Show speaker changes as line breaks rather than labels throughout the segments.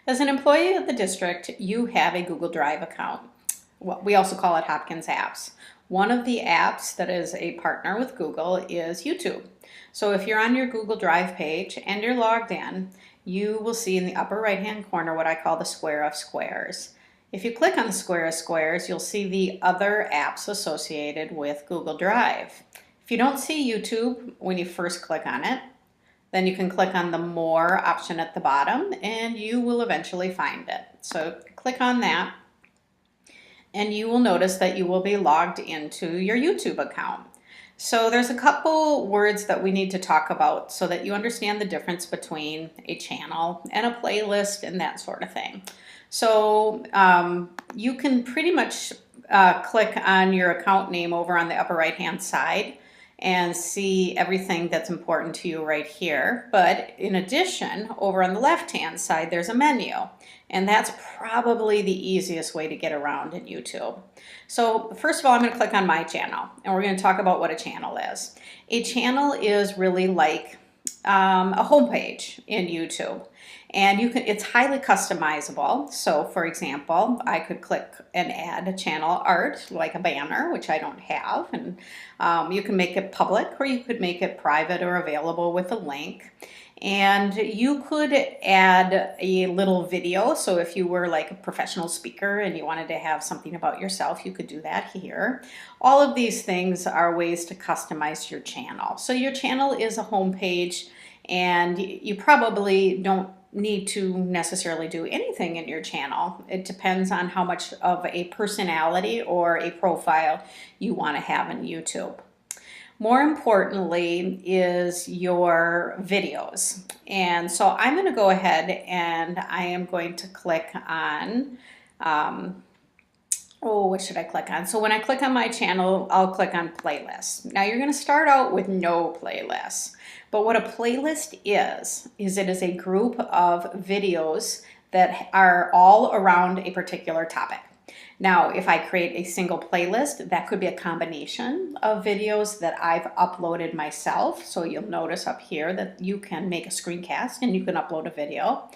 As an employee of the district, you have a Google Drive account. Well, we also call it Hopkins Apps. One of the apps that is a partner with Google is YouTube. So if you're on your Google Drive page and you're logged in, you will see in the upper right-hand corner what I call the square of squares. If you click on the square of squares, you'll see the other apps associated with Google Drive. If you don't see YouTube when you first click on it, then you can click on the More option at the bottom and you will eventually find it. So click on that and you will notice that you will be logged into your YouTube account. So there's a couple words that we need to talk about so that you understand the difference between a channel and a playlist and that sort of thing. So you can pretty much click on your account name over on the upper right hand side and see everything that's important to you right here. But in addition, over on the left-hand side, there's a menu, and that's probably the easiest way to get around in YouTube. So first of all, I'm going to click on My Channel, and we're going to talk about what a channel is. A channel is really like a homepage in YouTube. And it's highly customizable. So for example, I could click and add a channel art, like a banner, which I don't have. And you can make it public or you could make it private or available with a link. And you could add a little video. So if you were like a professional speaker and you wanted to have something about yourself, you could do that here. All of these things are ways to customize your channel. So your channel is a homepage, and you probably don't need to necessarily do anything in your channel. It depends on how much of a personality or a profile you want to have in YouTube. More importantly is your videos. And so I'm going to go ahead and I am going to click on, what should I click on? So when I click on my channel, I'll click on playlists. Now you're going to start out with no playlists. But what a playlist is it is a group of videos that are all around a particular topic. Now, if I create a single playlist, that could be a combination of videos that I've uploaded myself. So you'll notice up here that you can make a screencast and you can upload a video.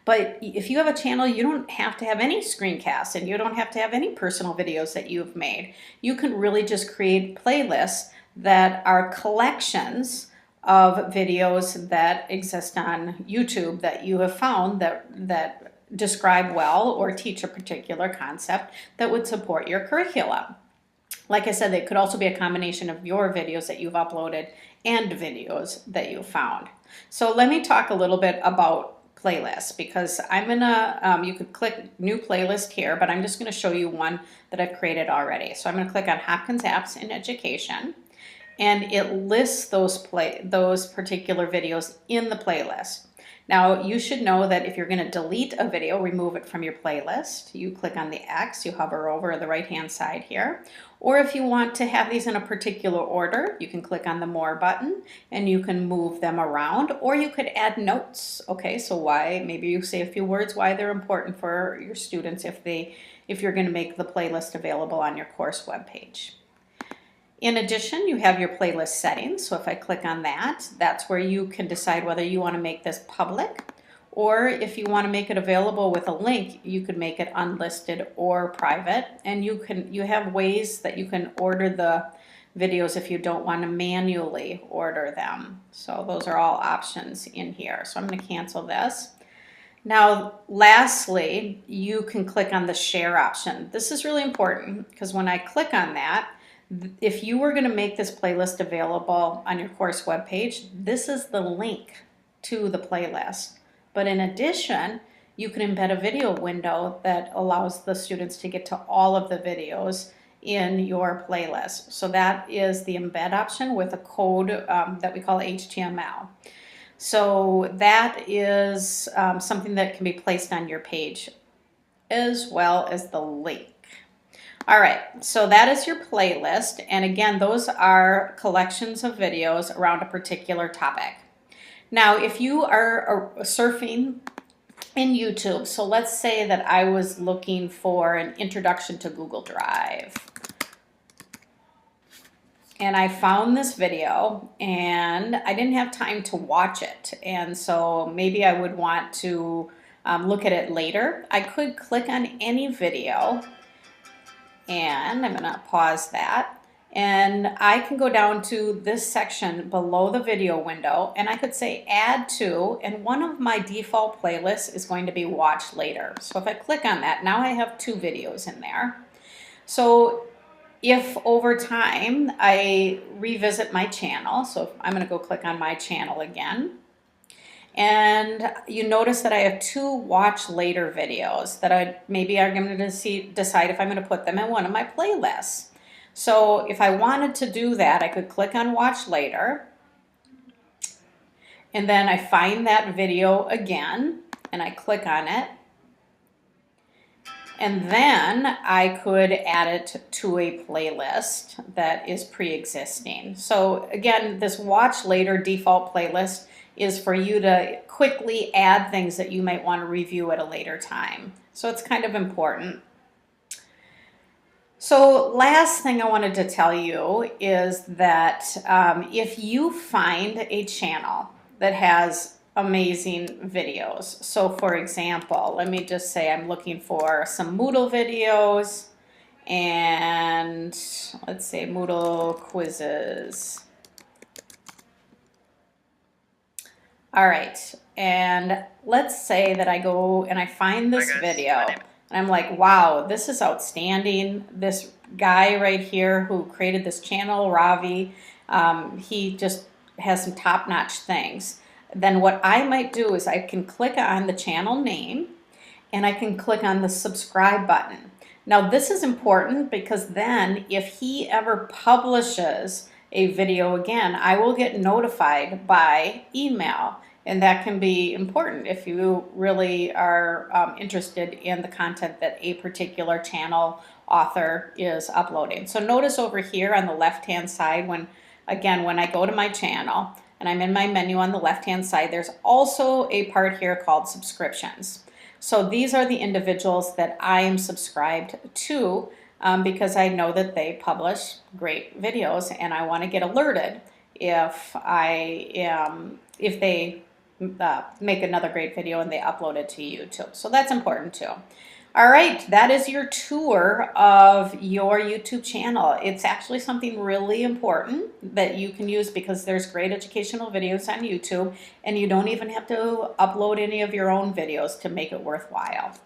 But if you have a channel, you don't have to have any screencasts and you don't have to have any personal videos that you've made. You can really just create playlists that are collections of videos that exist on YouTube that you have found that describe well or teach a particular concept that would support your curriculum. Like I said, it could also be a combination of your videos that you've uploaded and videos that you found. So let me talk a little bit about playlists, because I'm gonna, you could click new playlist here, but I'm just gonna show you one that I've created already. So I'm gonna click on Hopkins Apps in Education, and it lists those particular videos in the playlist. Now you should know that if you're going to delete a video, remove it from your playlist, you click on the X, you hover over the right hand side here. Or if you want to have these in a particular order, you can click on the More button and you can move them around, or you could add notes. Okay, so why, maybe you say a few words why they're important for your students if you're going to make the playlist available on your course webpage. In addition, you have your playlist settings. So if I click on that, that's where you can decide whether you want to make this public, or if you want to make it available with a link, you could make it unlisted or private. And you have ways that you can order the videos if you don't want to manually order them. So those are all options in here. So I'm going to cancel this. Now, lastly, you can click on the share option. This is really important because when I click on that, if you were going to make this playlist available on your course webpage, this is the link to the playlist. But in addition, you can embed a video window that allows the students to get to all of the videos in your playlist. So that is the embed option with a code that we call HTML. So that is something that can be placed on your page, as well as the link. All right, so that is your playlist. And again, those are collections of videos around a particular topic. Now, if you are surfing in YouTube, so let's say that I was looking for an introduction to Google Drive. And I found this video and I didn't have time to watch it. And so maybe I would want to look at it later, I could click on any video, and I'm going to pause that. And I can go down to this section below the video window, and I could say add to, and one of my default playlists is going to be watch later. So if I click on that, now I have 2 videos in there. So if over time I revisit my channel, so I'm going to go click on my channel again, and you notice that I have 2 watch later videos that I maybe are going to decide if I'm going to put them in one of my playlists. So if I wanted to do that, I could click on watch later, and then I find that video again and I click on it, and then I could add it to a playlist that is pre-existing. So again, this watch later default playlist is for you to quickly add things that you might want to review at a later time. So it's kind of important. So last thing I wanted to tell you is that if you find a channel that has amazing videos, so for example, let me just say I'm looking for some Moodle videos, and let's say Moodle quizzes. All right, and let's say that I go and I find this video. And I'm like, wow, this is outstanding. This guy right here who created this channel, Ravi, he just has some top-notch things. Then what I might do is I can click on the channel name and I can click on the subscribe button. Now this is important because then if he ever publishes a video again, I will get notified by email. And that can be important if you really are interested in the content that a particular channel author is uploading. So notice over here on the left-hand side, when I go to my channel and I'm in my menu on the left-hand side, there's also a part here called subscriptions. So these are the individuals that I am subscribed to because I know that they publish great videos, and I want to get alerted if they make another great video and they upload it to YouTube. So that's important too. All right, that is your tour of your YouTube channel. It's actually something really important that you can use because there's great educational videos on YouTube, and you don't even have to upload any of your own videos to make it worthwhile.